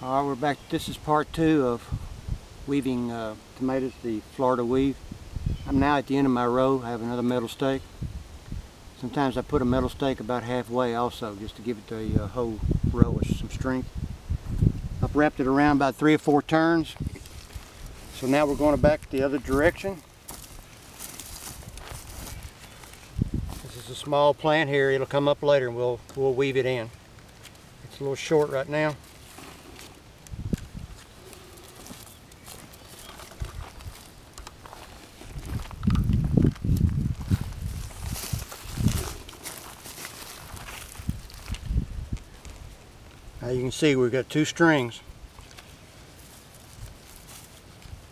Alright, we're back. This is part 2 of weaving tomatoes, the Florida weave. I'm now at the end of my row. I have another metal stake. Sometimes I put a metal stake about halfway also, just to give it the whole row some strength. I've wrapped it around about 3 or 4 turns. So now we're going back the other direction. This is a small plant here. It'll come up later and we'll weave it in. It's a little short right now. Now you can see we've got 2 strings.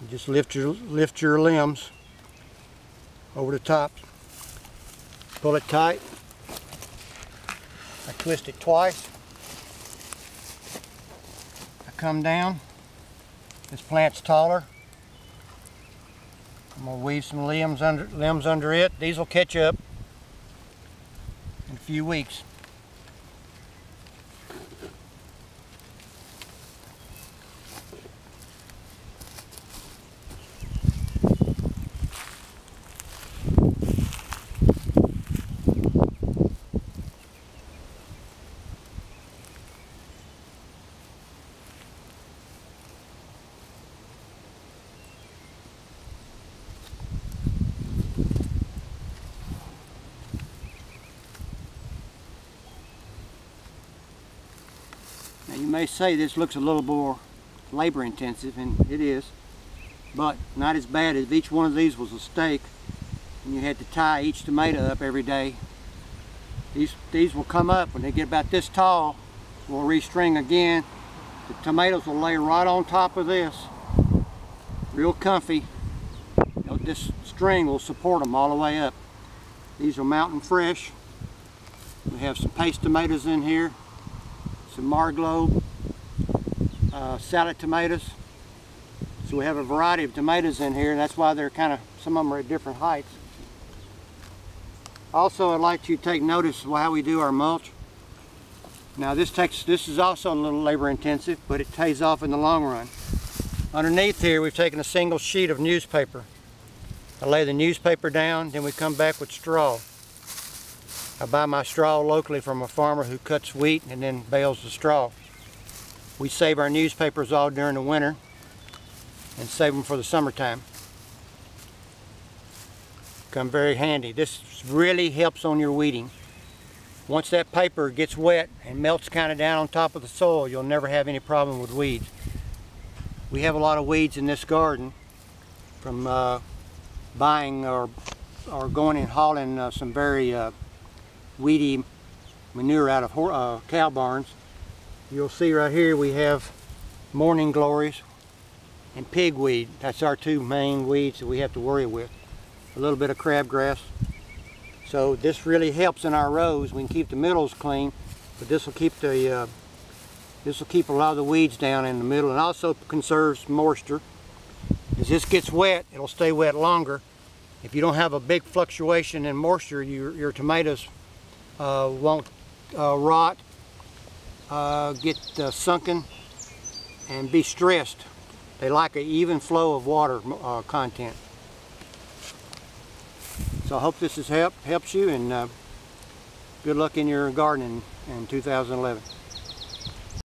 You just lift your limbs over the top. Pull it tight. I twist it twice. I come down. This plant's taller. I'm going to weave some limbs under it. These will catch up in a few weeks. Now you may say this looks a little more labor intensive, and it is, but not as bad as if each one of these was a stake and you had to tie each tomato up every day. These will come up when they get about this tall. We'll restring again. The tomatoes will lay right on top of this, real comfy. This string will support them all the way up. These are mountain fresh. We have some paste tomatoes in here, some Marglo salad tomatoes. So we have a variety of tomatoes in here, and that's why they're some of them are at different heights. Also, I'd like you to take notice of how we do our mulch. Now this is also a little labor intensive, but it pays off in the long run. Underneath here we've taken a single sheet of newspaper. I lay the newspaper down, then we come back with straw. I buy my straw locally from a farmer who cuts wheat and then bales the straw. We save our newspapers all during the winter and save them for the summertime. Come very handy. This really helps on your weeding. Once that paper gets wet and melts kind of down on top of the soil, you'll never have any problem with weeds. We have a lot of weeds in this garden from buying or going and hauling some very weedy manure out of cow barns. You'll see right here we have morning glories and pigweed. That's our 2 main weeds that we have to worry with. A little bit of crabgrass. So this really helps in our rows. We can keep the middles clean, but this will keep a lot of the weeds down in the middle, and also conserves moisture. As this gets wet, it'll stay wet longer. If you don't have a big fluctuation in moisture, your tomatoes won't rot, get sunken, and be stressed. They like an even flow of water content. So I hope this has helps you, and good luck in your gardening in 2011.